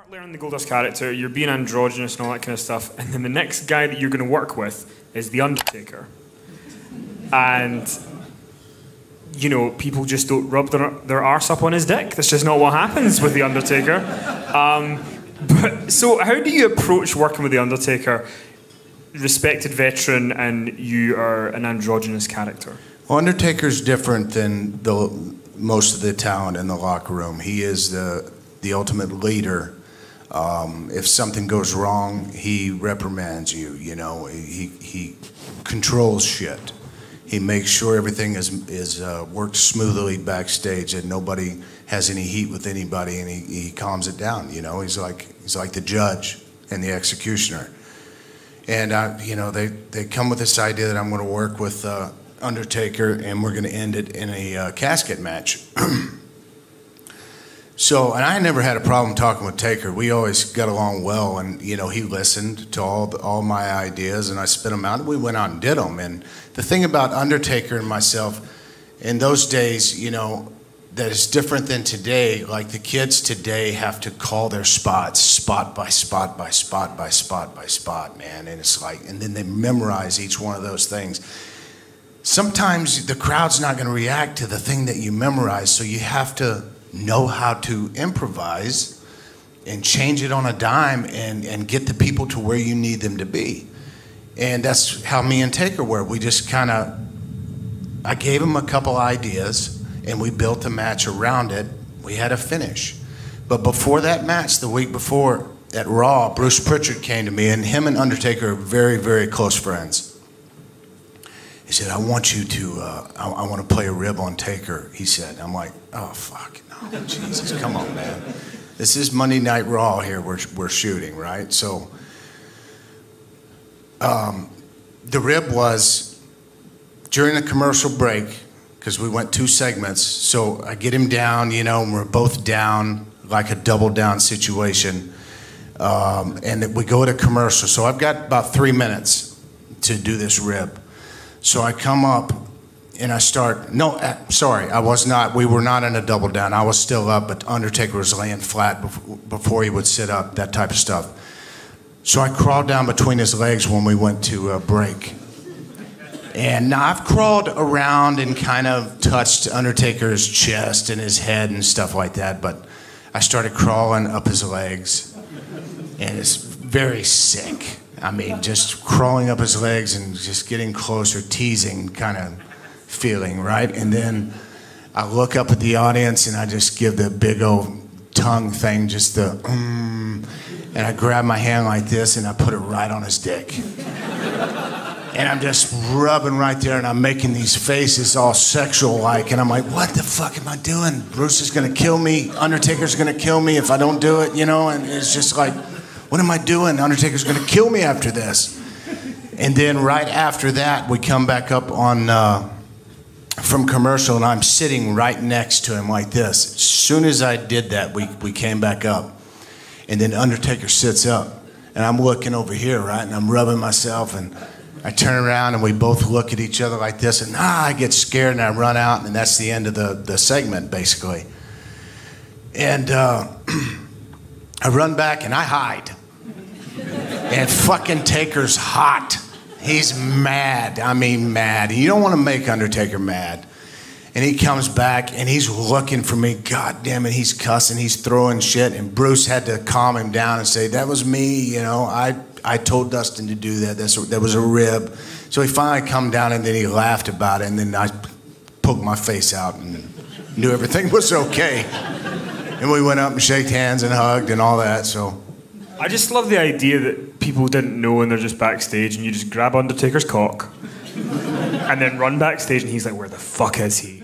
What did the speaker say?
start learning the Goldust character, you're being androgynous and all that kind of stuff, and then the next guy that you're going to work with is the Undertaker. And, you know, people just don't rub their arse up on his dick. That's just not what happens with the Undertaker. So how do you approach working with the Undertaker, respected veteran, and you are an androgynous character? Well, Undertaker's different than most of the talent in the locker room. He is the ultimate leader. If something goes wrong, he reprimands you. You know, he controls shit. He makes sure everything is worked smoothly backstage, and nobody has any heat with anybody, and he calms it down. You know, he's like the judge and the executioner. And you know, they come with this idea that I'm going to work with Undertaker, and we're going to end it in a casket match. So, and I never had a problem talking with Taker. We always got along well, and you know, he listened to all my ideas, and I spit them out, and we went out and did them. And the thing about Undertaker and myself, in those days, you know, that is different than today. Like the kids today have to call their spots, spot by spot by spot by spot by spot, man. And it's like, and then they memorize each one of those things. Sometimes the crowd's not going to react to the thing that you memorize, so you have to know how to improvise and change it on a dime and get the people to where you need them to be. And that's how me and Taker were. We just kind of, I gave him a couple ideas and we built a match around it. We had a finish. But before that match, the week before at Raw, Bruce Prichard came to me, and him and Undertaker are very, very close friends. He said, I want you to, I want to play a rib on Taker, he said. I'm like, oh, fuck, no, Jesus, come on, man. This is Monday Night Raw here we're shooting, right? So the rib was during the commercial break, because we went 2 segments, so I get him down, you know, and we're both down, like a double down situation, and we go to commercial. So I've got about 3 minutes to do this rib. So I come up and I start, no, sorry, I was not, we were not in a double down. I was still up, but Undertaker was laying flat before he would sit up, that type of stuff. So I crawled down between his legs when we went to break. And now I've crawled around and kind of touched Undertaker's chest and his head and stuff like that, but I started crawling up his legs, and it's very sick. I mean, just crawling up his legs and just getting closer, teasing kind of feeling, right? And then I look up at the audience and I just give the big old tongue thing, just the and I grab my hand like this and I put it right on his dick. And I'm just rubbing right there, and I'm making these faces all sexual-like, and I'm like, what the fuck am I doing? Bruce is gonna kill me, Undertaker's gonna kill me if I don't do it, you know? And it's just like, what am I doing? Undertaker's gonna kill me after this. And then right after that, we come back up on from commercial, and I'm sitting right next to him like this. As soon as I did that, we came back up. And then Undertaker sits up, and I'm looking over here, right? And I'm rubbing myself, and I turn around, and we both look at each other like this, and I get scared, and I run out, and that's the end of the segment, basically. And I run back, and I hide. And fucking Taker's hot. He's mad. I mean, mad. You don't want to make Undertaker mad. And he comes back, and he's looking for me. God damn it, he's cussing, he's throwing shit. And Bruce had to calm him down and say, that was me, you know. I told Dustin to do that. That was a rib. So he finally come down, and then he laughed about it. And then I poked my face out and knew everything was okay. And we went up and shook hands and hugged and all that, so. I just love the idea that people didn't know and they're just backstage and you just grab Undertaker's cock and then run backstage and he's like, where the fuck is he?